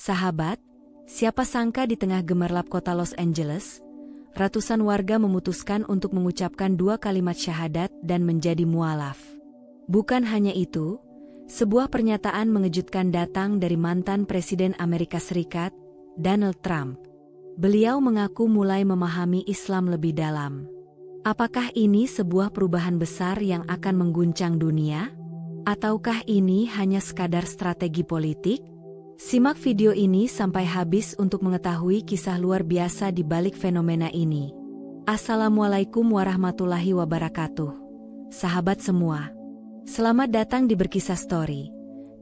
Sahabat, siapa sangka di tengah gemerlap kota Los Angeles, ratusan warga memutuskan untuk mengucapkan 2 kalimat syahadat dan menjadi mualaf. Bukan hanya itu, sebuah pernyataan mengejutkan datang dari mantan Presiden Amerika Serikat, Donald Trump. Beliau mengaku mulai memahami Islam lebih dalam. Apakah ini sebuah perubahan besar yang akan mengguncang dunia? Ataukah ini hanya sekadar strategi politik? Simak video ini sampai habis untuk mengetahui kisah luar biasa di balik fenomena ini. Assalamualaikum warahmatullahi wabarakatuh. Sahabat semua, selamat datang di Berkisah Story,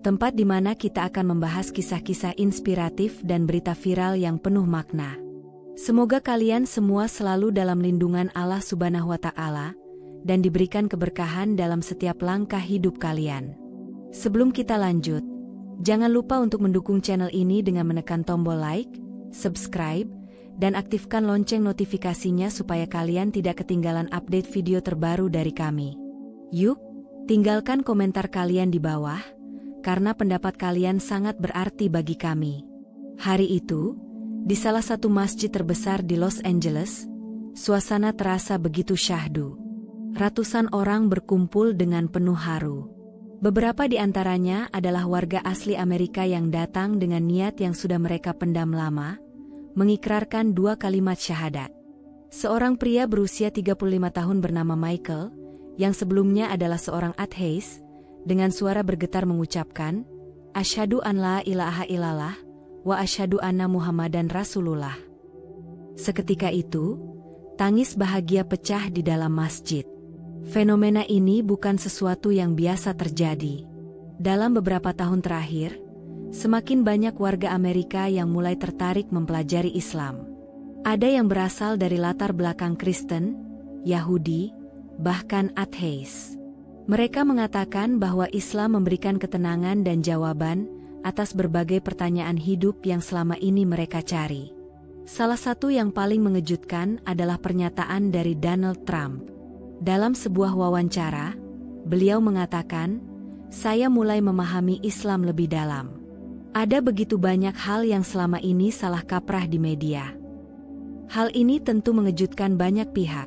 tempat di mana kita akan membahas kisah-kisah inspiratif dan berita viral yang penuh makna. Semoga kalian semua selalu dalam lindungan Allah Subhanahu wa Ta'ala dan diberikan keberkahan dalam setiap langkah hidup kalian. Sebelum kita lanjut, jangan lupa untuk mendukung channel ini dengan menekan tombol like, subscribe, dan aktifkan lonceng notifikasinya supaya kalian tidak ketinggalan update video terbaru dari kami. Yuk, tinggalkan komentar kalian di bawah, karena pendapat kalian sangat berarti bagi kami. Hari itu, di salah satu masjid terbesar di Los Angeles, suasana terasa begitu syahdu. Ratusan orang berkumpul dengan penuh haru. Beberapa di antaranya adalah warga asli Amerika yang datang dengan niat yang sudah mereka pendam lama, mengikrarkan 2 kalimat syahadat. Seorang pria berusia 35 tahun bernama Michael, yang sebelumnya adalah seorang atheis, dengan suara bergetar mengucapkan, "Asyhadu an la ilaha illallah, wa asyhadu anna Muhammadan Rasulullah." Seketika itu, tangis bahagia pecah di dalam masjid. Fenomena ini bukan sesuatu yang biasa terjadi. Dalam beberapa tahun terakhir, semakin banyak warga Amerika yang mulai tertarik mempelajari Islam. Ada yang berasal dari latar belakang Kristen, Yahudi, bahkan atheis. Mereka mengatakan bahwa Islam memberikan ketenangan dan jawaban atas berbagai pertanyaan hidup yang selama ini mereka cari. Salah satu yang paling mengejutkan adalah pernyataan dari Donald Trump. Dalam sebuah wawancara, beliau mengatakan, "Saya mulai memahami Islam lebih dalam. Ada begitu banyak hal yang selama ini salah kaprah di media." Hal ini tentu mengejutkan banyak pihak,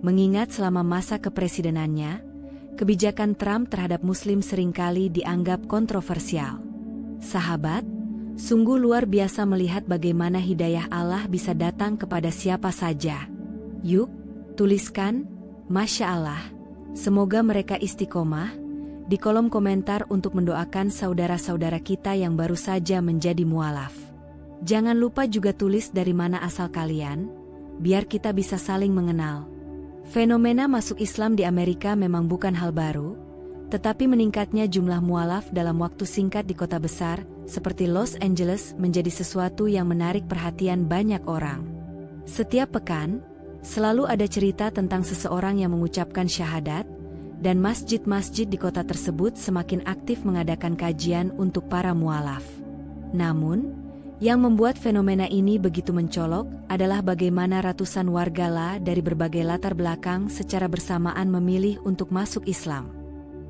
mengingat selama masa kepresidenannya, kebijakan Trump terhadap Muslim seringkali dianggap kontroversial. Sahabat, sungguh luar biasa melihat bagaimana hidayah Allah bisa datang kepada siapa saja. Yuk, tuliskan, "Masya Allah, semoga mereka istiqomah," di kolom komentar untuk mendoakan saudara-saudara kita yang baru saja menjadi mualaf. Jangan lupa juga tulis dari mana asal kalian, biar kita bisa saling mengenal. Fenomena masuk Islam di Amerika memang bukan hal baru, tetapi meningkatnya jumlah mualaf dalam waktu singkat di kota besar, seperti Los Angeles menjadi sesuatu yang menarik perhatian banyak orang. Setiap pekan, selalu ada cerita tentang seseorang yang mengucapkan syahadat, dan masjid-masjid di kota tersebut semakin aktif mengadakan kajian untuk para mualaf. Namun, yang membuat fenomena ini begitu mencolok adalah bagaimana ratusan warga dari berbagai latar belakang secara bersamaan memilih untuk masuk Islam.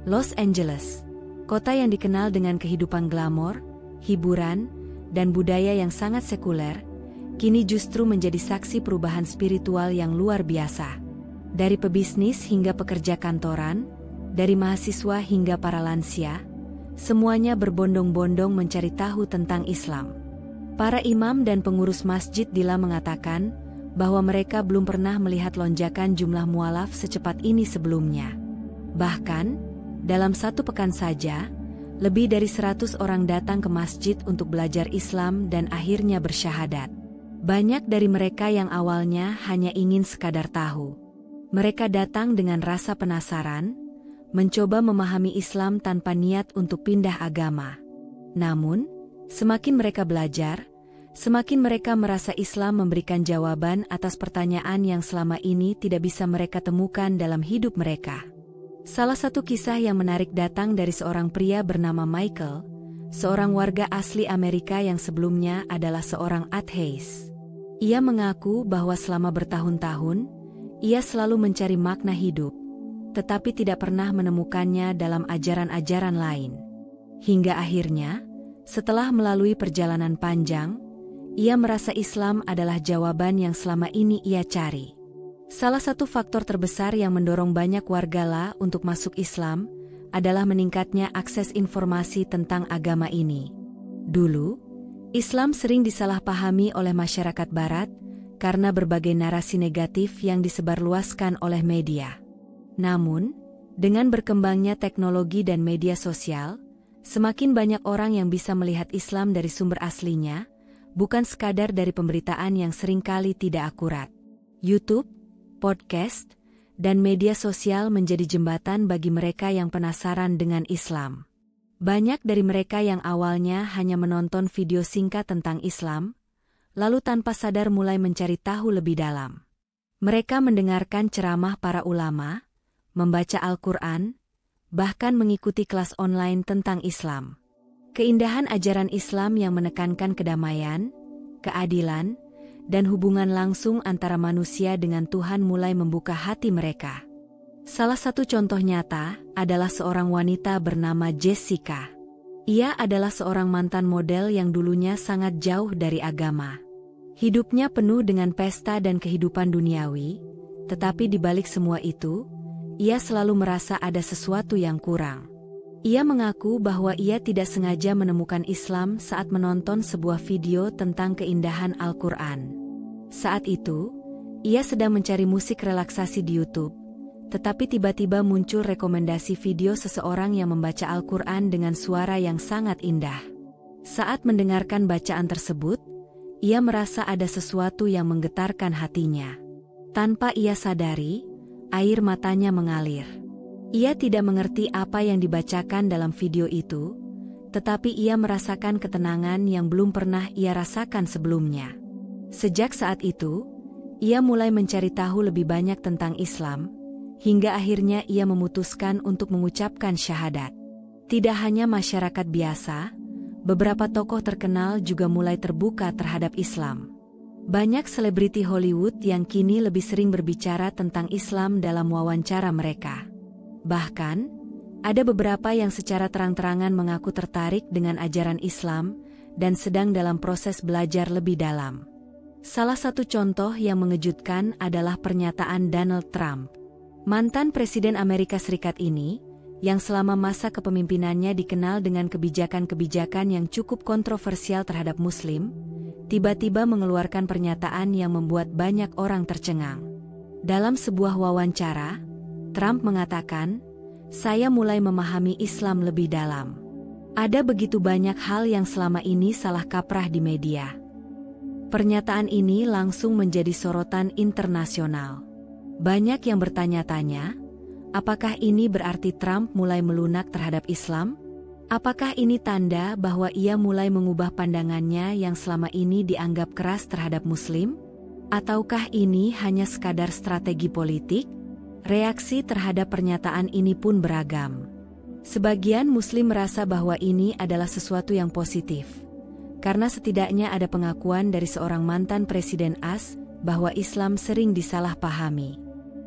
Los Angeles, kota yang dikenal dengan kehidupan glamor, hiburan, dan budaya yang sangat sekuler, kini justru menjadi saksi perubahan spiritual yang luar biasa. Dari pebisnis hingga pekerja kantoran, dari mahasiswa hingga para lansia, semuanya berbondong-bondong mencari tahu tentang Islam. Para imam dan pengurus masjid Dila mengatakan bahwa mereka belum pernah melihat lonjakan jumlah mualaf secepat ini sebelumnya. Bahkan, dalam 1 pekan saja, lebih dari 100 orang datang ke masjid untuk belajar Islam dan akhirnya bersyahadat. Banyak dari mereka yang awalnya hanya ingin sekadar tahu. Mereka datang dengan rasa penasaran, mencoba memahami Islam tanpa niat untuk pindah agama. Namun, semakin mereka belajar, semakin mereka merasa Islam memberikan jawaban atas pertanyaan yang selama ini tidak bisa mereka temukan dalam hidup mereka. Salah satu kisah yang menarik datang dari seorang pria bernama Michael, seorang warga asli Amerika yang sebelumnya adalah seorang atheis. Ia mengaku bahwa selama bertahun-tahun, ia selalu mencari makna hidup, tetapi tidak pernah menemukannya dalam ajaran-ajaran lain. Hingga akhirnya, Setelah melalui perjalanan panjang, ia merasa Islam adalah jawaban yang selama ini ia cari. Salah satu faktor terbesar yang mendorong banyak warga La untuk masuk Islam adalah meningkatnya akses informasi tentang agama ini. Dulu, Islam sering disalahpahami oleh masyarakat Barat karena berbagai narasi negatif yang disebarluaskan oleh media. Namun, dengan berkembangnya teknologi dan media sosial, semakin banyak orang yang bisa melihat Islam dari sumber aslinya, bukan sekadar dari pemberitaan yang seringkali tidak akurat. YouTube, podcast, dan media sosial menjadi jembatan bagi mereka yang penasaran dengan Islam. Banyak dari mereka yang awalnya hanya menonton video singkat tentang Islam, lalu tanpa sadar mulai mencari tahu lebih dalam. Mereka mendengarkan ceramah para ulama, membaca Al-Quran, bahkan mengikuti kelas online tentang Islam. Keindahan ajaran Islam yang menekankan kedamaian, keadilan, dan hubungan langsung antara manusia dengan Tuhan mulai membuka hati mereka. Salah satu contoh nyata adalah seorang wanita bernama Jessica. Ia adalah seorang mantan model yang dulunya sangat jauh dari agama. Hidupnya penuh dengan pesta dan kehidupan duniawi, tetapi di balik semua itu, ia selalu merasa ada sesuatu yang kurang. Ia mengaku bahwa ia tidak sengaja menemukan Islam saat menonton sebuah video tentang keindahan Al-Quran. Saat itu, ia sedang mencari musik relaksasi di YouTube, tetapi tiba-tiba muncul rekomendasi video seseorang yang membaca Al-Quran dengan suara yang sangat indah. Saat mendengarkan bacaan tersebut, ia merasa ada sesuatu yang menggetarkan hatinya. Tanpa ia sadari, air matanya mengalir. Ia tidak mengerti apa yang dibacakan dalam video itu, tetapi ia merasakan ketenangan yang belum pernah ia rasakan sebelumnya. Sejak saat itu, ia mulai mencari tahu lebih banyak tentang Islam, hingga akhirnya ia memutuskan untuk mengucapkan syahadat. Tidak hanya masyarakat biasa, beberapa tokoh terkenal juga mulai terbuka terhadap Islam. Banyak selebriti Hollywood yang kini lebih sering berbicara tentang Islam dalam wawancara mereka. Bahkan, ada beberapa yang secara terang-terangan mengaku tertarik dengan ajaran Islam dan sedang dalam proses belajar lebih dalam. Salah satu contoh yang mengejutkan adalah pernyataan Donald Trump. Mantan Presiden Amerika Serikat ini, yang selama masa kepemimpinannya dikenal dengan kebijakan-kebijakan yang cukup kontroversial terhadap Muslim, tiba-tiba mengeluarkan pernyataan yang membuat banyak orang tercengang. Dalam sebuah wawancara, Trump mengatakan, "Saya mulai memahami Islam lebih dalam. Ada begitu banyak hal yang selama ini salah kaprah di media." Pernyataan ini langsung menjadi sorotan internasional. Banyak yang bertanya-tanya, apakah ini berarti Trump mulai melunak terhadap Islam? Apakah ini tanda bahwa ia mulai mengubah pandangannya yang selama ini dianggap keras terhadap Muslim? Ataukah ini hanya sekadar strategi politik? Reaksi terhadap pernyataan ini pun beragam. Sebagian Muslim merasa bahwa ini adalah sesuatu yang positif, karena setidaknya ada pengakuan dari seorang mantan Presiden AS bahwa Islam sering disalahpahami.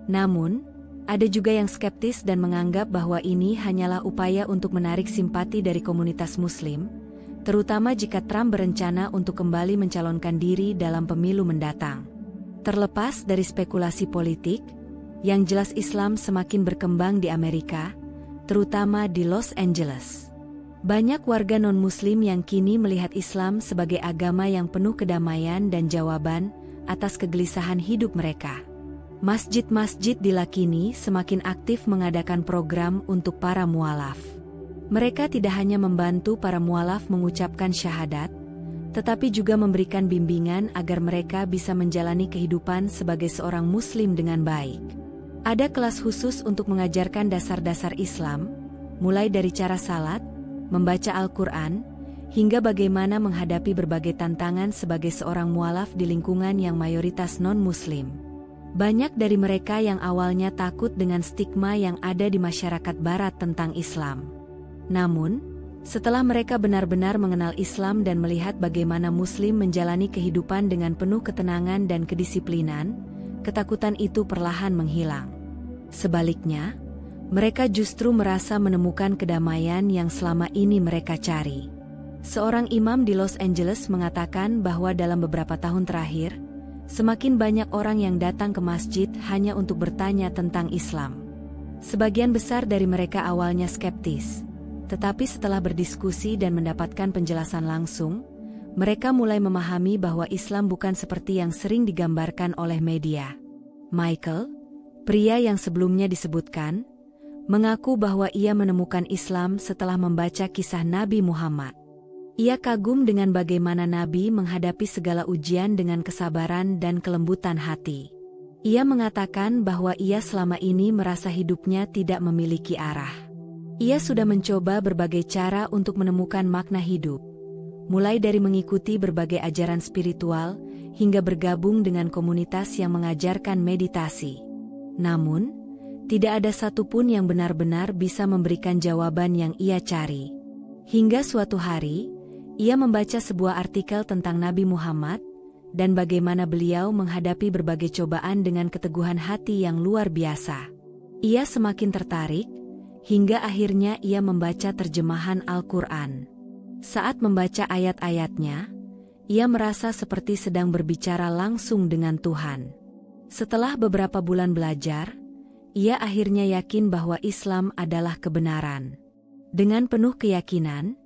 Namun, ada juga yang skeptis dan menganggap bahwa ini hanyalah upaya untuk menarik simpati dari komunitas Muslim, terutama jika Trump berencana untuk kembali mencalonkan diri dalam pemilu mendatang. Terlepas dari spekulasi politik, yang jelas Islam semakin berkembang di Amerika, terutama di Los Angeles. Banyak warga non-Muslim yang kini melihat Islam sebagai agama yang penuh kedamaian dan jawaban atas kegelisahan hidup mereka. Masjid-masjid di La kini semakin aktif mengadakan program untuk para mualaf. Mereka tidak hanya membantu para mualaf mengucapkan syahadat, tetapi juga memberikan bimbingan agar mereka bisa menjalani kehidupan sebagai seorang Muslim dengan baik. Ada kelas khusus untuk mengajarkan dasar-dasar Islam, mulai dari cara salat, membaca Al-Quran, hingga bagaimana menghadapi berbagai tantangan sebagai seorang mualaf di lingkungan yang mayoritas non-Muslim. Banyak dari mereka yang awalnya takut dengan stigma yang ada di masyarakat Barat tentang Islam. Namun, setelah mereka benar-benar mengenal Islam dan melihat bagaimana Muslim menjalani kehidupan dengan penuh ketenangan dan kedisiplinan, ketakutan itu perlahan menghilang. Sebaliknya, mereka justru merasa menemukan kedamaian yang selama ini mereka cari. Seorang imam di Los Angeles mengatakan bahwa dalam beberapa tahun terakhir, semakin banyak orang yang datang ke masjid hanya untuk bertanya tentang Islam. Sebagian besar dari mereka awalnya skeptis, tetapi setelah berdiskusi dan mendapatkan penjelasan langsung, mereka mulai memahami bahwa Islam bukan seperti yang sering digambarkan oleh media. Michael, pria yang sebelumnya disebutkan, mengaku bahwa ia menemukan Islam setelah membaca kisah Nabi Muhammad. Ia kagum dengan bagaimana Nabi menghadapi segala ujian dengan kesabaran dan kelembutan hati. Ia mengatakan bahwa ia selama ini merasa hidupnya tidak memiliki arah. Ia sudah mencoba berbagai cara untuk menemukan makna hidup, mulai dari mengikuti berbagai ajaran spiritual hingga bergabung dengan komunitas yang mengajarkan meditasi. Namun, tidak ada satupun yang benar-benar bisa memberikan jawaban yang ia cari. Hingga suatu hari, ia membaca sebuah artikel tentang Nabi Muhammad dan bagaimana beliau menghadapi berbagai cobaan dengan keteguhan hati yang luar biasa. Ia semakin tertarik, hingga akhirnya ia membaca terjemahan Al-Quran. Saat membaca ayat-ayatnya, ia merasa seperti sedang berbicara langsung dengan Tuhan. Setelah beberapa bulan belajar, ia akhirnya yakin bahwa Islam adalah kebenaran. Dengan penuh keyakinan,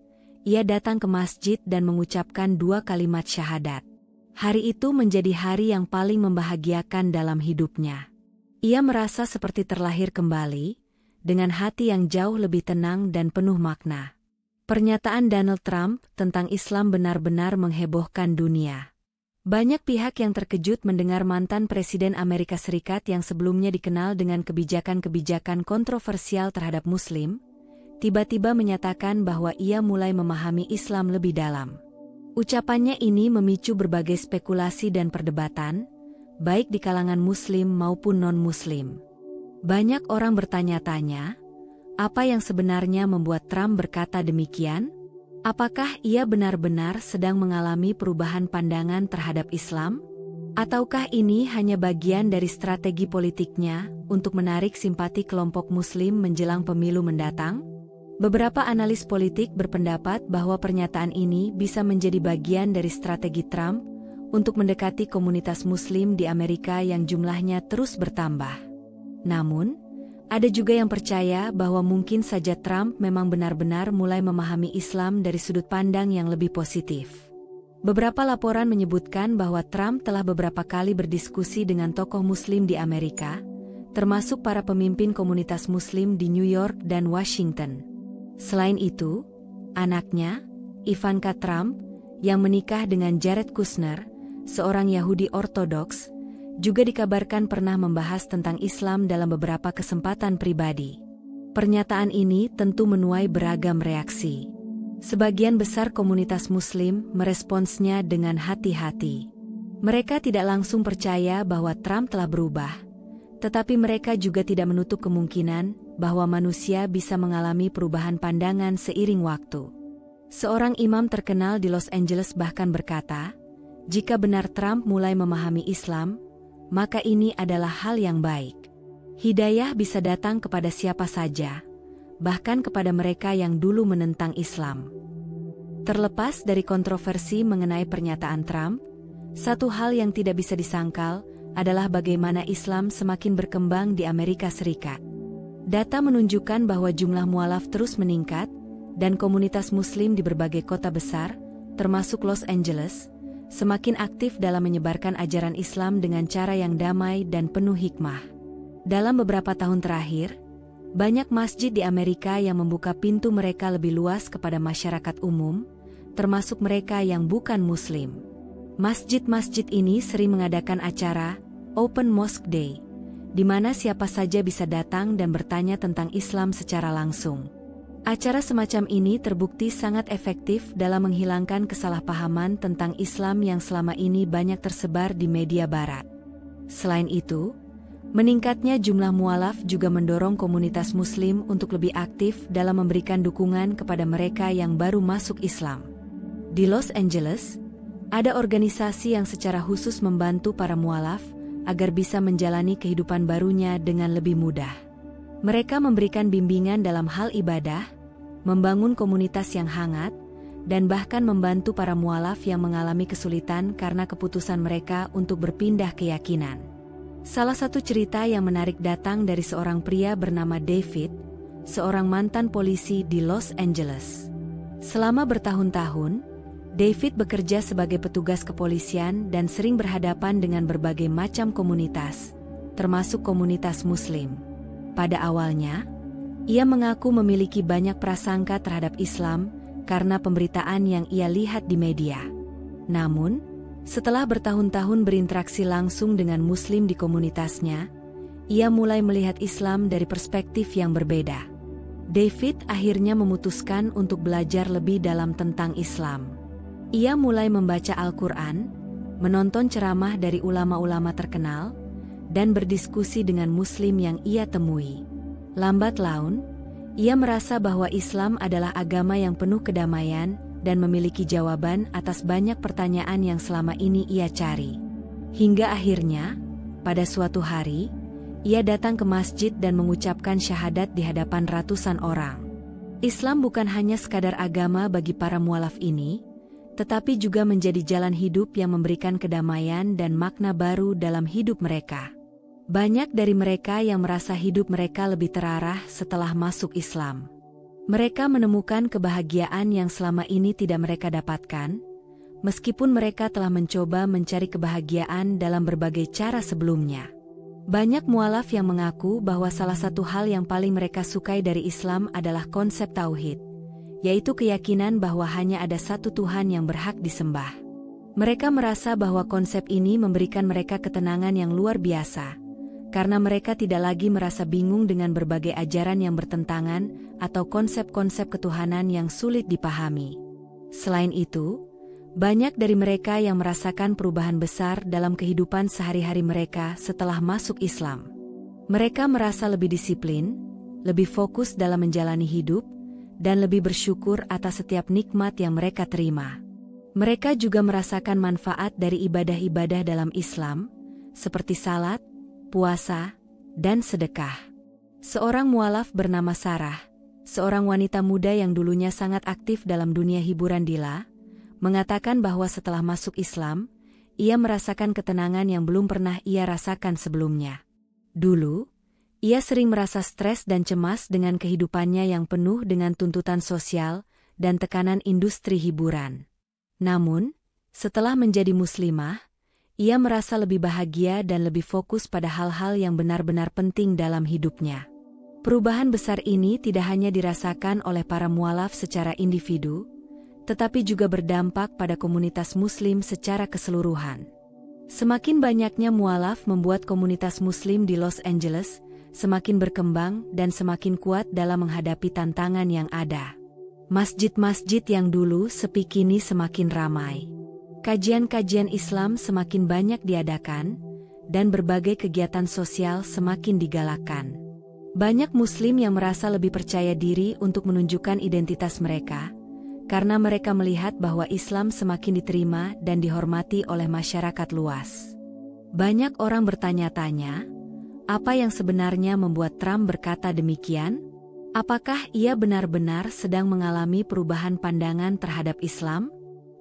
ia datang ke masjid dan mengucapkan 2 kalimat syahadat. Hari itu menjadi hari yang paling membahagiakan dalam hidupnya. Ia merasa seperti terlahir kembali, dengan hati yang jauh lebih tenang dan penuh makna. Pernyataan Donald Trump tentang Islam benar-benar menghebohkan dunia. Banyak pihak yang terkejut mendengar mantan Presiden Amerika Serikat yang sebelumnya dikenal dengan kebijakan-kebijakan kontroversial terhadap Muslim, tiba-tiba menyatakan bahwa ia mulai memahami Islam lebih dalam. Ucapannya ini memicu berbagai spekulasi dan perdebatan, baik di kalangan Muslim maupun non-Muslim. Banyak orang bertanya-tanya, apa yang sebenarnya membuat Trump berkata demikian? Apakah ia benar-benar sedang mengalami perubahan pandangan terhadap Islam? Ataukah ini hanya bagian dari strategi politiknya untuk menarik simpati kelompok Muslim menjelang pemilu mendatang? Beberapa analis politik berpendapat bahwa pernyataan ini bisa menjadi bagian dari strategi Trump untuk mendekati komunitas Muslim di Amerika yang jumlahnya terus bertambah. Namun, ada juga yang percaya bahwa mungkin saja Trump memang benar-benar mulai memahami Islam dari sudut pandang yang lebih positif. Beberapa laporan menyebutkan bahwa Trump telah beberapa kali berdiskusi dengan tokoh Muslim di Amerika, termasuk para pemimpin komunitas Muslim di New York dan Washington. Selain itu, anaknya, Ivanka Trump, yang menikah dengan Jared Kushner, seorang Yahudi Ortodoks, juga dikabarkan pernah membahas tentang Islam dalam beberapa kesempatan pribadi. Pernyataan ini tentu menuai beragam reaksi. Sebagian besar komunitas Muslim meresponsnya dengan hati-hati. Mereka tidak langsung percaya bahwa Trump telah berubah, tetapi mereka juga tidak menutup kemungkinan bahwa manusia bisa mengalami perubahan pandangan seiring waktu. Seorang imam terkenal di Los Angeles bahkan berkata, jika benar Trump mulai memahami Islam, maka ini adalah hal yang baik. Hidayah bisa datang kepada siapa saja, bahkan kepada mereka yang dulu menentang Islam. Terlepas dari kontroversi mengenai pernyataan Trump, satu hal yang tidak bisa disangkal adalah bagaimana Islam semakin berkembang di Amerika Serikat. Data menunjukkan bahwa jumlah mualaf terus meningkat, dan komunitas Muslim di berbagai kota besar, termasuk Los Angeles, semakin aktif dalam menyebarkan ajaran Islam dengan cara yang damai dan penuh hikmah. Dalam beberapa tahun terakhir, banyak masjid di Amerika yang membuka pintu mereka lebih luas kepada masyarakat umum, termasuk mereka yang bukan Muslim. Masjid-masjid ini sering mengadakan acara Open Mosque Day, di mana siapa saja bisa datang dan bertanya tentang Islam secara langsung. Acara semacam ini terbukti sangat efektif dalam menghilangkan kesalahpahaman tentang Islam yang selama ini banyak tersebar di media barat. Selain itu, meningkatnya jumlah mualaf juga mendorong komunitas Muslim untuk lebih aktif dalam memberikan dukungan kepada mereka yang baru masuk Islam. Di Los Angeles, ada organisasi yang secara khusus membantu para mualaf agar bisa menjalani kehidupan barunya dengan lebih mudah. Mereka memberikan bimbingan dalam hal ibadah, membangun komunitas yang hangat, dan bahkan membantu para mualaf yang mengalami kesulitan karena keputusan mereka untuk berpindah keyakinan. Salah satu cerita yang menarik datang dari seorang pria bernama David, seorang mantan polisi di Los Angeles. Selama bertahun-tahun, David bekerja sebagai petugas kepolisian dan sering berhadapan dengan berbagai macam komunitas, termasuk komunitas Muslim. Pada awalnya, ia mengaku memiliki banyak prasangka terhadap Islam karena pemberitaan yang ia lihat di media. Namun, setelah bertahun-tahun berinteraksi langsung dengan Muslim di komunitasnya, ia mulai melihat Islam dari perspektif yang berbeda. David akhirnya memutuskan untuk belajar lebih dalam tentang Islam. Ia mulai membaca Al-Quran, menonton ceramah dari ulama-ulama terkenal, dan berdiskusi dengan Muslim yang ia temui. Lambat laun, ia merasa bahwa Islam adalah agama yang penuh kedamaian dan memiliki jawaban atas banyak pertanyaan yang selama ini ia cari. Hingga akhirnya, pada suatu hari, ia datang ke masjid dan mengucapkan syahadat di hadapan ratusan orang. Islam bukan hanya sekadar agama bagi para mualaf ini, tetapi juga menjadi jalan hidup yang memberikan kedamaian dan makna baru dalam hidup mereka. Banyak dari mereka yang merasa hidup mereka lebih terarah setelah masuk Islam. Mereka menemukan kebahagiaan yang selama ini tidak mereka dapatkan, meskipun mereka telah mencoba mencari kebahagiaan dalam berbagai cara sebelumnya. Banyak mualaf yang mengaku bahwa salah satu hal yang paling mereka sukai dari Islam adalah konsep tauhid, yaitu keyakinan bahwa hanya ada satu Tuhan yang berhak disembah. Mereka merasa bahwa konsep ini memberikan mereka ketenangan yang luar biasa, karena mereka tidak lagi merasa bingung dengan berbagai ajaran yang bertentangan atau konsep-konsep ketuhanan yang sulit dipahami. Selain itu, banyak dari mereka yang merasakan perubahan besar dalam kehidupan sehari-hari mereka setelah masuk Islam. Mereka merasa lebih disiplin, lebih fokus dalam menjalani hidup, dan lebih bersyukur atas setiap nikmat yang mereka terima. Mereka juga merasakan manfaat dari ibadah-ibadah dalam Islam, seperti salat, puasa, dan sedekah. Seorang mualaf bernama Sarah, seorang wanita muda yang dulunya sangat aktif dalam dunia hiburan Dila, mengatakan bahwa setelah masuk Islam, ia merasakan ketenangan yang belum pernah ia rasakan sebelumnya. Dulu, ia sering merasa stres dan cemas dengan kehidupannya yang penuh dengan tuntutan sosial dan tekanan industri hiburan. Namun, setelah menjadi muslimah, ia merasa lebih bahagia dan lebih fokus pada hal-hal yang benar-benar penting dalam hidupnya. Perubahan besar ini tidak hanya dirasakan oleh para mualaf secara individu, tetapi juga berdampak pada komunitas Muslim secara keseluruhan. Semakin banyaknya mualaf membuat komunitas Muslim di Los Angeles semakin berkembang dan semakin kuat dalam menghadapi tantangan yang ada. Masjid-masjid yang dulu sepi kini semakin ramai. Kajian-kajian Islam semakin banyak diadakan, dan berbagai kegiatan sosial semakin digalakkan. Banyak Muslim yang merasa lebih percaya diri untuk menunjukkan identitas mereka, karena mereka melihat bahwa Islam semakin diterima dan dihormati oleh masyarakat luas. Banyak orang bertanya-tanya, apa yang sebenarnya membuat Trump berkata demikian? Apakah ia benar-benar sedang mengalami perubahan pandangan terhadap Islam?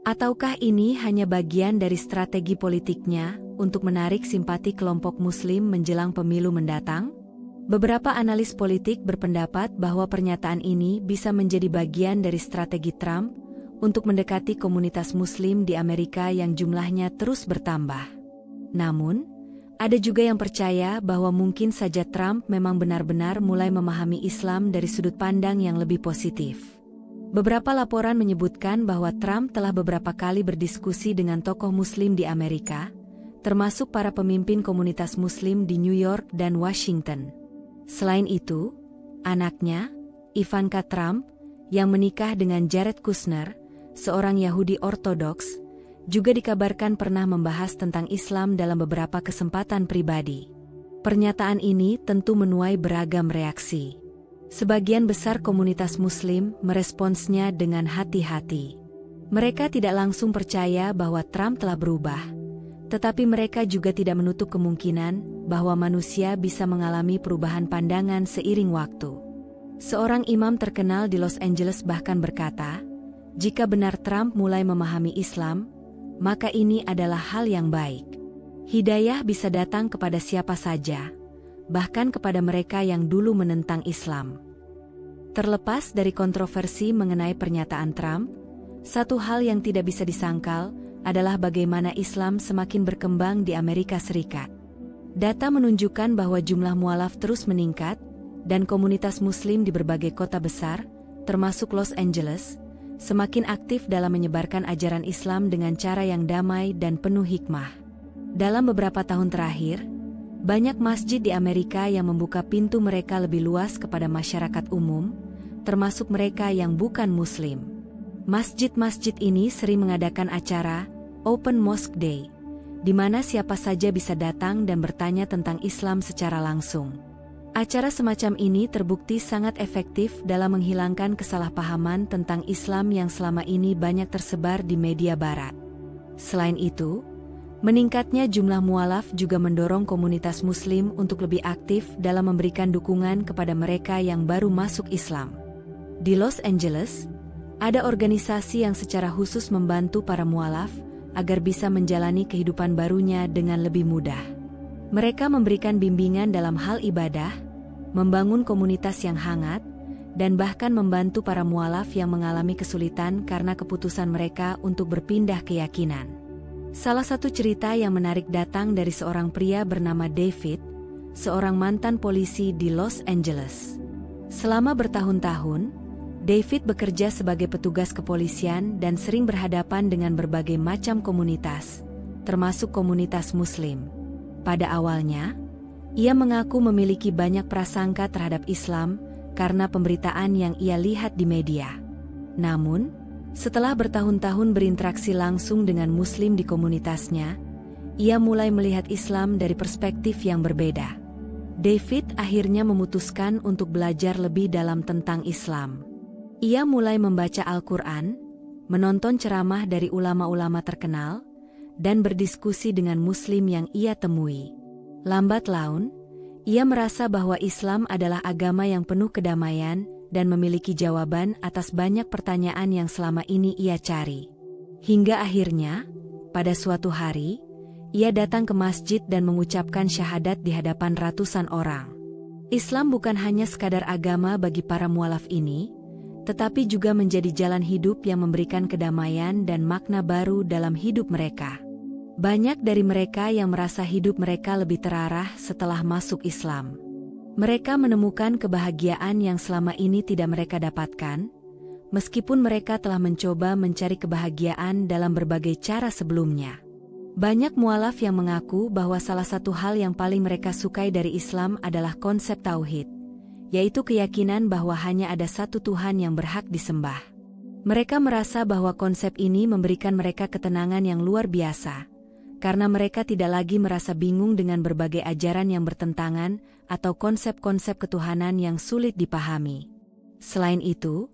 Ataukah ini hanya bagian dari strategi politiknya untuk menarik simpati kelompok Muslim menjelang pemilu mendatang? Beberapa analis politik berpendapat bahwa pernyataan ini bisa menjadi bagian dari strategi Trump untuk mendekati komunitas Muslim di Amerika yang jumlahnya terus bertambah. Namun, ada juga yang percaya bahwa mungkin saja Trump memang benar-benar mulai memahami Islam dari sudut pandang yang lebih positif. Beberapa laporan menyebutkan bahwa Trump telah beberapa kali berdiskusi dengan tokoh Muslim di Amerika, termasuk para pemimpin komunitas Muslim di New York dan Washington. Selain itu, anaknya, Ivanka Trump, yang menikah dengan Jared Kushner, seorang Yahudi Ortodoks, juga dikabarkan pernah membahas tentang Islam dalam beberapa kesempatan pribadi. Pernyataan ini tentu menuai beragam reaksi. Sebagian besar komunitas Muslim meresponsnya dengan hati-hati. Mereka tidak langsung percaya bahwa Trump telah berubah, tetapi mereka juga tidak menutup kemungkinan bahwa manusia bisa mengalami perubahan pandangan seiring waktu. Seorang imam terkenal di Los Angeles bahkan berkata, Jika benar Trump mulai memahami Islam, maka ini adalah hal yang baik. Hidayah bisa datang kepada siapa saja, bahkan kepada mereka yang dulu menentang Islam. Terlepas dari kontroversi mengenai pernyataan Trump, satu hal yang tidak bisa disangkal adalah bagaimana Islam semakin berkembang di Amerika Serikat. Data menunjukkan bahwa jumlah mualaf terus meningkat, dan komunitas Muslim di berbagai kota besar, termasuk Los Angeles, semakin aktif dalam menyebarkan ajaran Islam dengan cara yang damai dan penuh hikmah. Dalam beberapa tahun terakhir, banyak masjid di Amerika yang membuka pintu mereka lebih luas kepada masyarakat umum, termasuk mereka yang bukan Muslim. Masjid-masjid ini sering mengadakan acara Open Mosque Day, di mana siapa saja bisa datang dan bertanya tentang Islam secara langsung. Acara semacam ini terbukti sangat efektif dalam menghilangkan kesalahpahaman tentang Islam yang selama ini banyak tersebar di media barat. Selain itu, meningkatnya jumlah mualaf juga mendorong komunitas Muslim untuk lebih aktif dalam memberikan dukungan kepada mereka yang baru masuk Islam. Di Los Angeles, ada organisasi yang secara khusus membantu para mualaf agar bisa menjalani kehidupan barunya dengan lebih mudah. Mereka memberikan bimbingan dalam hal ibadah, membangun komunitas yang hangat, dan bahkan membantu para mualaf yang mengalami kesulitan karena keputusan mereka untuk berpindah keyakinan. Salah satu cerita yang menarik datang dari seorang pria bernama David, seorang mantan polisi di Los Angeles. Selama bertahun-tahun, David bekerja sebagai petugas kepolisian dan sering berhadapan dengan berbagai macam komunitas, termasuk komunitas Muslim. Pada awalnya, ia mengaku memiliki banyak prasangka terhadap Islam karena pemberitaan yang ia lihat di media. Namun, setelah bertahun-tahun berinteraksi langsung dengan Muslim di komunitasnya, ia mulai melihat Islam dari perspektif yang berbeda. David akhirnya memutuskan untuk belajar lebih dalam tentang Islam. Ia mulai membaca Al-Quran, menonton ceramah dari ulama-ulama terkenal, dan berdiskusi dengan Muslim yang ia temui. Lambat laun, ia merasa bahwa Islam adalah agama yang penuh kedamaian dan memiliki jawaban atas banyak pertanyaan yang selama ini ia cari. Hingga akhirnya, pada suatu hari, ia datang ke masjid dan mengucapkan syahadat di hadapan ratusan orang. Islam bukan hanya sekadar agama bagi para mualaf ini, tetapi juga menjadi jalan hidup yang memberikan kedamaian dan makna baru dalam hidup mereka. Banyak dari mereka yang merasa hidup mereka lebih terarah setelah masuk Islam. Mereka menemukan kebahagiaan yang selama ini tidak mereka dapatkan, meskipun mereka telah mencoba mencari kebahagiaan dalam berbagai cara sebelumnya. Banyak mualaf yang mengaku bahwa salah satu hal yang paling mereka sukai dari Islam adalah konsep tauhid, yaitu keyakinan bahwa hanya ada satu Tuhan yang berhak disembah. Mereka merasa bahwa konsep ini memberikan mereka ketenangan yang luar biasa, karena mereka tidak lagi merasa bingung dengan berbagai ajaran yang bertentangan atau konsep-konsep ketuhanan yang sulit dipahami. Selain itu,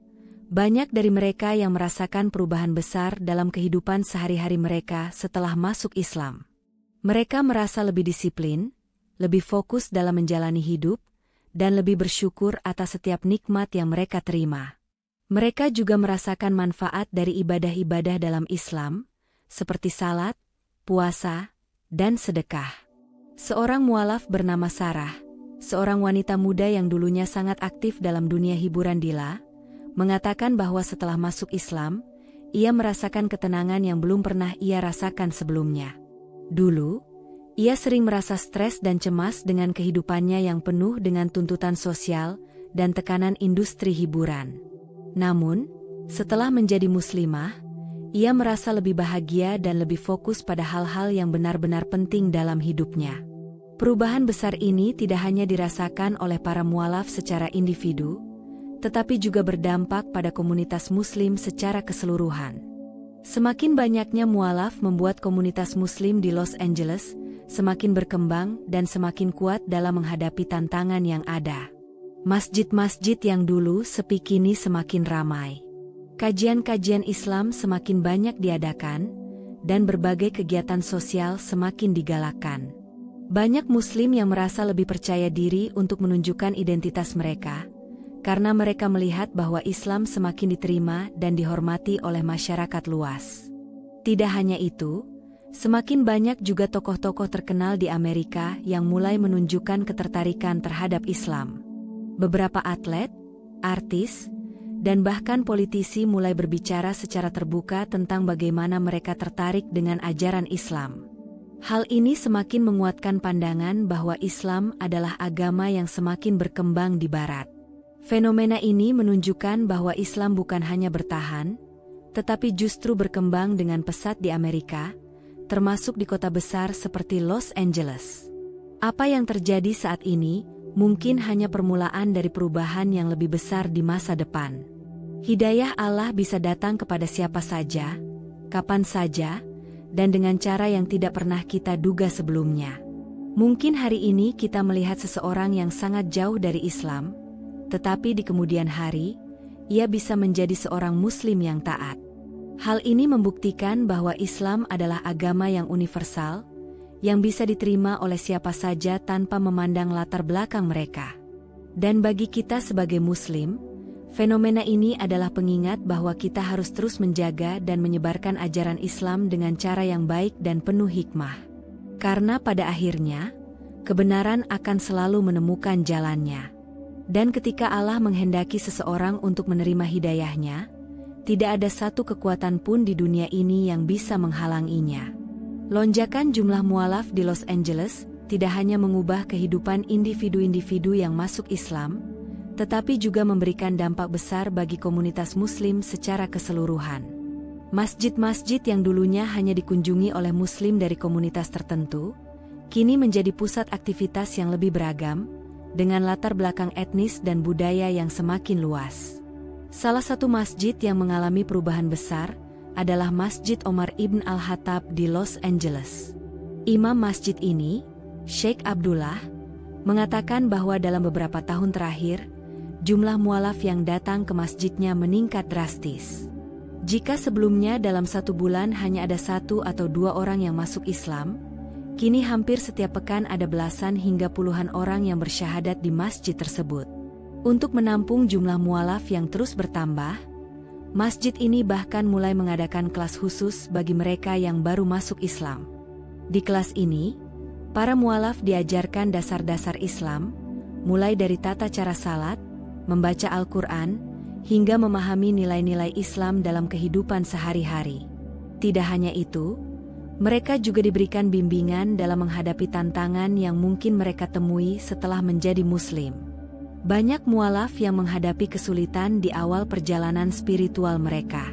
banyak dari mereka yang merasakan perubahan besar dalam kehidupan sehari-hari mereka setelah masuk Islam. Mereka merasa lebih disiplin, lebih fokus dalam menjalani hidup, dan lebih bersyukur atas setiap nikmat yang mereka terima. Mereka juga merasakan manfaat dari ibadah-ibadah dalam Islam, seperti salat, puasa, dan sedekah. Seorang mualaf bernama Sarah, seorang wanita muda yang dulunya sangat aktif dalam dunia hiburan Dila, mengatakan bahwa setelah masuk Islam, ia merasakan ketenangan yang belum pernah ia rasakan sebelumnya. Dulu, ia sering merasa stres dan cemas dengan kehidupannya yang penuh dengan tuntutan sosial dan tekanan industri hiburan. Namun, setelah menjadi muslimah, ia merasa lebih bahagia dan lebih fokus pada hal-hal yang benar-benar penting dalam hidupnya. Perubahan besar ini tidak hanya dirasakan oleh para mualaf secara individu, tetapi juga berdampak pada komunitas Muslim secara keseluruhan. Semakin banyaknya mualaf membuat komunitas Muslim di Los Angeles semakin berkembang dan semakin kuat dalam menghadapi tantangan yang ada. Masjid-masjid yang dulu sepi kini semakin ramai. Kajian-kajian Islam semakin banyak diadakan, dan berbagai kegiatan sosial semakin digalakkan. Banyak Muslim yang merasa lebih percaya diri untuk menunjukkan identitas mereka, karena mereka melihat bahwa Islam semakin diterima dan dihormati oleh masyarakat luas. Tidak hanya itu, semakin banyak juga tokoh-tokoh terkenal di Amerika yang mulai menunjukkan ketertarikan terhadap Islam. Beberapa atlet, artis, dan bahkan politisi mulai berbicara secara terbuka tentang bagaimana mereka tertarik dengan ajaran Islam. Hal ini semakin menguatkan pandangan bahwa Islam adalah agama yang semakin berkembang di Barat. Fenomena ini menunjukkan bahwa Islam bukan hanya bertahan, tetapi justru berkembang dengan pesat di Amerika, termasuk di kota besar seperti Los Angeles. Apa yang terjadi saat ini mungkin hanya permulaan dari perubahan yang lebih besar di masa depan. Hidayah Allah bisa datang kepada siapa saja, kapan saja, dan dengan cara yang tidak pernah kita duga sebelumnya. Mungkin hari ini kita melihat seseorang yang sangat jauh dari Islam, tetapi di kemudian hari, ia bisa menjadi seorang Muslim yang taat. Hal ini membuktikan bahwa Islam adalah agama yang universal, yang bisa diterima oleh siapa saja tanpa memandang latar belakang mereka. Dan bagi kita sebagai Muslim, fenomena ini adalah pengingat bahwa kita harus terus menjaga dan menyebarkan ajaran Islam dengan cara yang baik dan penuh hikmah. Karena pada akhirnya, kebenaran akan selalu menemukan jalannya. Dan ketika Allah menghendaki seseorang untuk menerima hidayahnya, tidak ada satu kekuatan pun di dunia ini yang bisa menghalanginya. Lonjakan jumlah mualaf di Los Angeles tidak hanya mengubah kehidupan individu-individu yang masuk Islam, tetapi juga memberikan dampak besar bagi komunitas Muslim secara keseluruhan. Masjid-masjid yang dulunya hanya dikunjungi oleh Muslim dari komunitas tertentu, kini menjadi pusat aktivitas yang lebih beragam, dengan latar belakang etnis dan budaya yang semakin luas. Salah satu masjid yang mengalami perubahan besar adalah Masjid Omar Ibn Al-Khattab di Los Angeles. Imam masjid ini, Sheikh Abdullah, mengatakan bahwa dalam beberapa tahun terakhir, jumlah mualaf yang datang ke masjidnya meningkat drastis. Jika sebelumnya dalam satu bulan hanya ada 1 atau 2 orang yang masuk Islam, kini hampir setiap pekan ada belasan hingga puluhan orang yang bersyahadat di masjid tersebut. Untuk menampung jumlah mualaf yang terus bertambah, masjid ini bahkan mulai mengadakan kelas khusus bagi mereka yang baru masuk Islam. Di kelas ini, para mualaf diajarkan dasar-dasar Islam, mulai dari tata cara salat, membaca Al-Quran, hingga memahami nilai-nilai Islam dalam kehidupan sehari-hari. Tidak hanya itu, mereka juga diberikan bimbingan dalam menghadapi tantangan yang mungkin mereka temui setelah menjadi Muslim. Banyak mualaf yang menghadapi kesulitan di awal perjalanan spiritual mereka.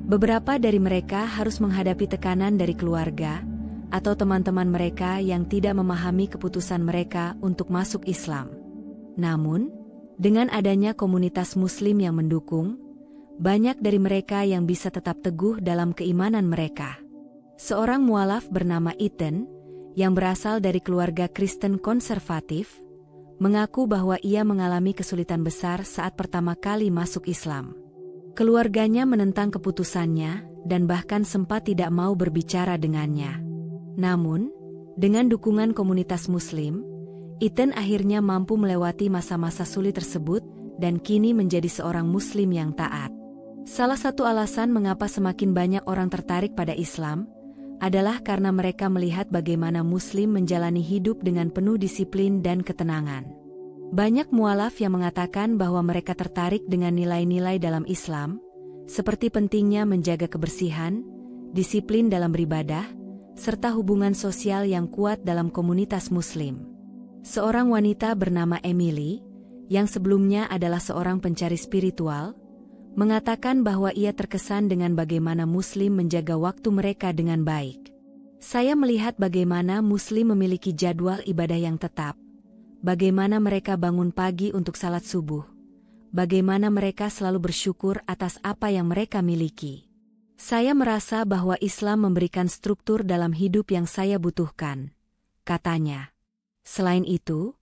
Beberapa dari mereka harus menghadapi tekanan dari keluarga atau teman-teman mereka yang tidak memahami keputusan mereka untuk masuk Islam. Namun, dengan adanya komunitas Muslim yang mendukung, banyak dari mereka yang bisa tetap teguh dalam keimanan mereka. Seorang mualaf bernama Ethan, yang berasal dari keluarga Kristen konservatif, mengaku bahwa ia mengalami kesulitan besar saat pertama kali masuk Islam. Keluarganya menentang keputusannya dan bahkan sempat tidak mau berbicara dengannya. Namun, dengan dukungan komunitas Muslim, Ethan akhirnya mampu melewati masa-masa sulit tersebut dan kini menjadi seorang Muslim yang taat. Salah satu alasan mengapa semakin banyak orang tertarik pada Islam adalah karena mereka melihat bagaimana Muslim menjalani hidup dengan penuh disiplin dan ketenangan. Banyak mualaf yang mengatakan bahwa mereka tertarik dengan nilai-nilai dalam Islam, seperti pentingnya menjaga kebersihan, disiplin dalam beribadah, serta hubungan sosial yang kuat dalam komunitas Muslim. Seorang wanita bernama Emily, yang sebelumnya adalah seorang pencari spiritual, mengatakan bahwa ia terkesan dengan bagaimana Muslim menjaga waktu mereka dengan baik. Saya melihat bagaimana Muslim memiliki jadwal ibadah yang tetap, bagaimana mereka bangun pagi untuk salat subuh, bagaimana mereka selalu bersyukur atas apa yang mereka miliki. Saya merasa bahwa Islam memberikan struktur dalam hidup yang saya butuhkan, katanya. Selain itu,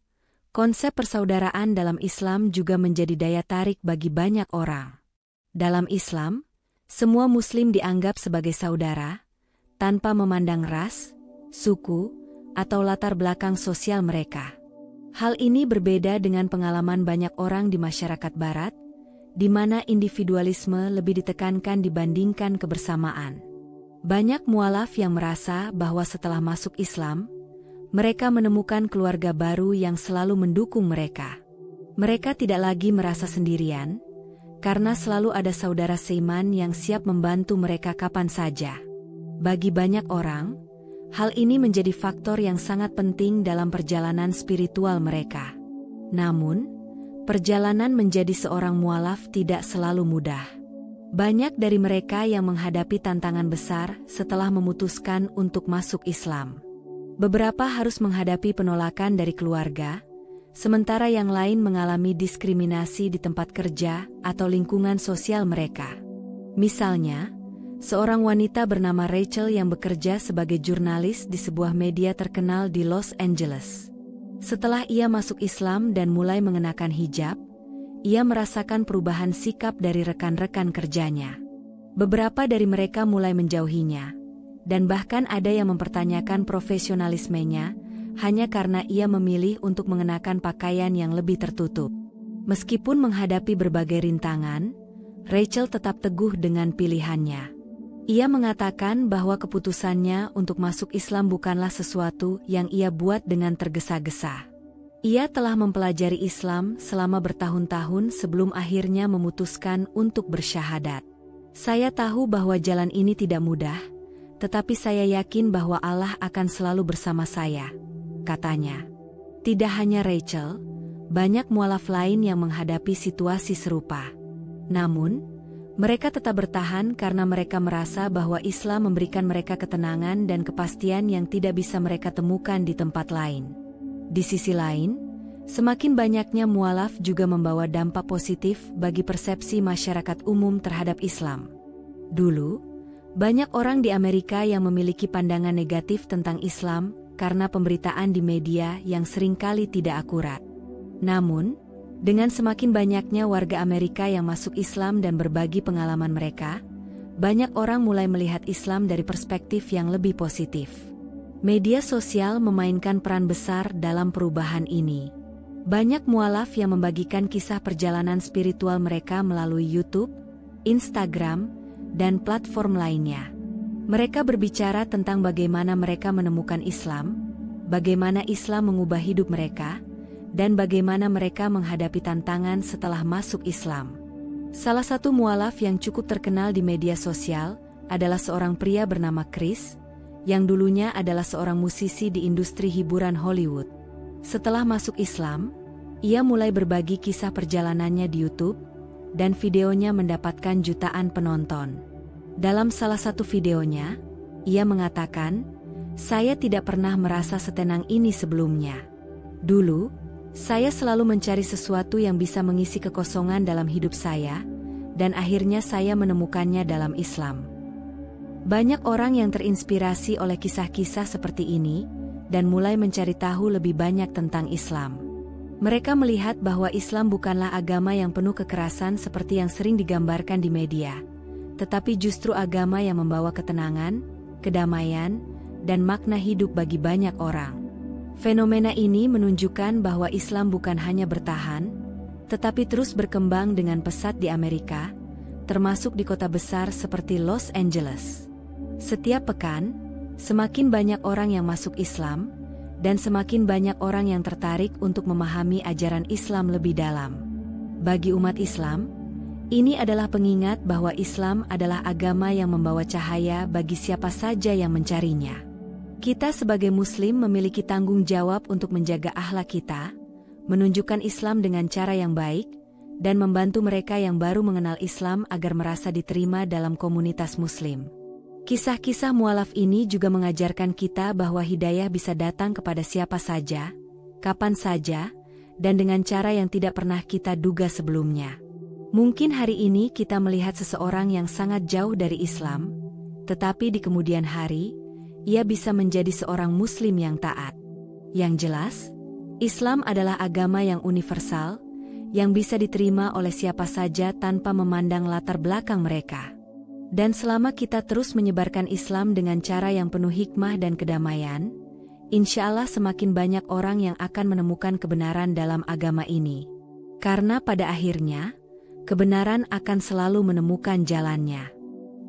konsep persaudaraan dalam Islam juga menjadi daya tarik bagi banyak orang. Dalam Islam, semua Muslim dianggap sebagai saudara, tanpa memandang ras, suku, atau latar belakang sosial mereka. Hal ini berbeda dengan pengalaman banyak orang di masyarakat Barat, di mana individualisme lebih ditekankan dibandingkan kebersamaan. Banyak mualaf yang merasa bahwa setelah masuk Islam, mereka menemukan keluarga baru yang selalu mendukung mereka. Mereka tidak lagi merasa sendirian, karena selalu ada saudara seiman yang siap membantu mereka kapan saja. Bagi banyak orang, hal ini menjadi faktor yang sangat penting dalam perjalanan spiritual mereka. Namun, perjalanan menjadi seorang mualaf tidak selalu mudah. Banyak dari mereka yang menghadapi tantangan besar setelah memutuskan untuk masuk Islam. Beberapa harus menghadapi penolakan dari keluarga, sementara yang lain mengalami diskriminasi di tempat kerja atau lingkungan sosial mereka. Misalnya, seorang wanita bernama Rachel yang bekerja sebagai jurnalis di sebuah media terkenal di Los Angeles. Setelah ia masuk Islam dan mulai mengenakan hijab, ia merasakan perubahan sikap dari rekan-rekan kerjanya. Beberapa dari mereka mulai menjauhinya, dan bahkan ada yang mempertanyakan profesionalismenya hanya karena ia memilih untuk mengenakan pakaian yang lebih tertutup. Meskipun menghadapi berbagai rintangan, Rachel tetap teguh dengan pilihannya. Ia mengatakan bahwa keputusannya untuk masuk Islam bukanlah sesuatu yang ia buat dengan tergesa-gesa. Ia telah mempelajari Islam selama bertahun-tahun sebelum akhirnya memutuskan untuk bersyahadat. Saya tahu bahwa jalan ini tidak mudah, tetapi saya yakin bahwa Allah akan selalu bersama saya, katanya. Tidak hanya Rachel, banyak mualaf lain yang menghadapi situasi serupa. Namun, mereka tetap bertahan karena mereka merasa bahwa Islam memberikan mereka ketenangan dan kepastian yang tidak bisa mereka temukan di tempat lain. Di sisi lain, semakin banyaknya mualaf juga membawa dampak positif bagi persepsi masyarakat umum terhadap Islam. Dulu, banyak orang di Amerika yang memiliki pandangan negatif tentang Islam karena pemberitaan di media yang seringkali tidak akurat. Namun, dengan semakin banyaknya warga Amerika yang masuk Islam dan berbagi pengalaman mereka, banyak orang mulai melihat Islam dari perspektif yang lebih positif. Media sosial memainkan peran besar dalam perubahan ini. Banyak mualaf yang membagikan kisah perjalanan spiritual mereka melalui YouTube, Instagram, dan platform lainnya. Mereka berbicara tentang bagaimana mereka menemukan Islam, bagaimana Islam mengubah hidup mereka, dan bagaimana mereka menghadapi tantangan setelah masuk Islam. Salah satu mualaf yang cukup terkenal di media sosial adalah seorang pria bernama Chris, yang dulunya adalah seorang musisi di industri hiburan Hollywood. Setelah masuk Islam, ia mulai berbagi kisah perjalanannya di YouTube, dan videonya mendapatkan jutaan penonton. Dalam salah satu videonya, ia mengatakan, "Saya tidak pernah merasa setenang ini sebelumnya. Dulu, saya selalu mencari sesuatu yang bisa mengisi kekosongan dalam hidup saya, dan akhirnya saya menemukannya dalam Islam." Banyak orang yang terinspirasi oleh kisah-kisah seperti ini, dan mulai mencari tahu lebih banyak tentang Islam. Mereka melihat bahwa Islam bukanlah agama yang penuh kekerasan seperti yang sering digambarkan di media, tetapi justru agama yang membawa ketenangan, kedamaian, dan makna hidup bagi banyak orang. Fenomena ini menunjukkan bahwa Islam bukan hanya bertahan, tetapi terus berkembang dengan pesat di Amerika, termasuk di kota besar seperti Los Angeles. Setiap pekan, semakin banyak orang yang masuk Islam, dan semakin banyak orang yang tertarik untuk memahami ajaran Islam lebih dalam. Bagi umat Islam, ini adalah pengingat bahwa Islam adalah agama yang membawa cahaya bagi siapa saja yang mencarinya. Kita sebagai Muslim memiliki tanggung jawab untuk menjaga akhlak kita, menunjukkan Islam dengan cara yang baik, dan membantu mereka yang baru mengenal Islam agar merasa diterima dalam komunitas Muslim. Kisah-kisah mualaf ini juga mengajarkan kita bahwa hidayah bisa datang kepada siapa saja, kapan saja, dan dengan cara yang tidak pernah kita duga sebelumnya. Mungkin hari ini kita melihat seseorang yang sangat jauh dari Islam, tetapi di kemudian hari, ia bisa menjadi seorang Muslim yang taat. Yang jelas, Islam adalah agama yang universal, yang bisa diterima oleh siapa saja tanpa memandang latar belakang mereka. Dan selama kita terus menyebarkan Islam dengan cara yang penuh hikmah dan kedamaian, insya Allah semakin banyak orang yang akan menemukan kebenaran dalam agama ini. Karena pada akhirnya, kebenaran akan selalu menemukan jalannya.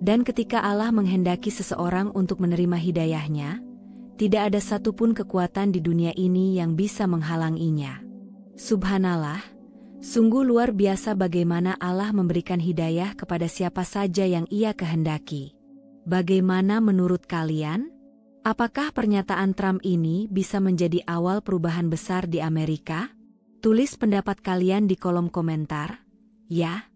Dan ketika Allah menghendaki seseorang untuk menerima hidayahnya, tidak ada satupun kekuatan di dunia ini yang bisa menghalanginya. Subhanallah, sungguh luar biasa bagaimana Allah memberikan hidayah kepada siapa saja yang Ia kehendaki. Bagaimana menurut kalian? Apakah pernyataan Trump ini bisa menjadi awal perubahan besar di Amerika? Tulis pendapat kalian di kolom komentar, ya.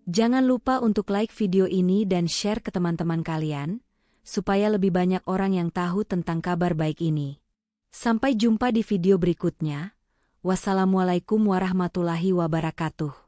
Jangan lupa untuk like video ini dan share ke teman-teman kalian, supaya lebih banyak orang yang tahu tentang kabar baik ini. Sampai jumpa di video berikutnya. Wassalamualaikum warahmatullahi wabarakatuh.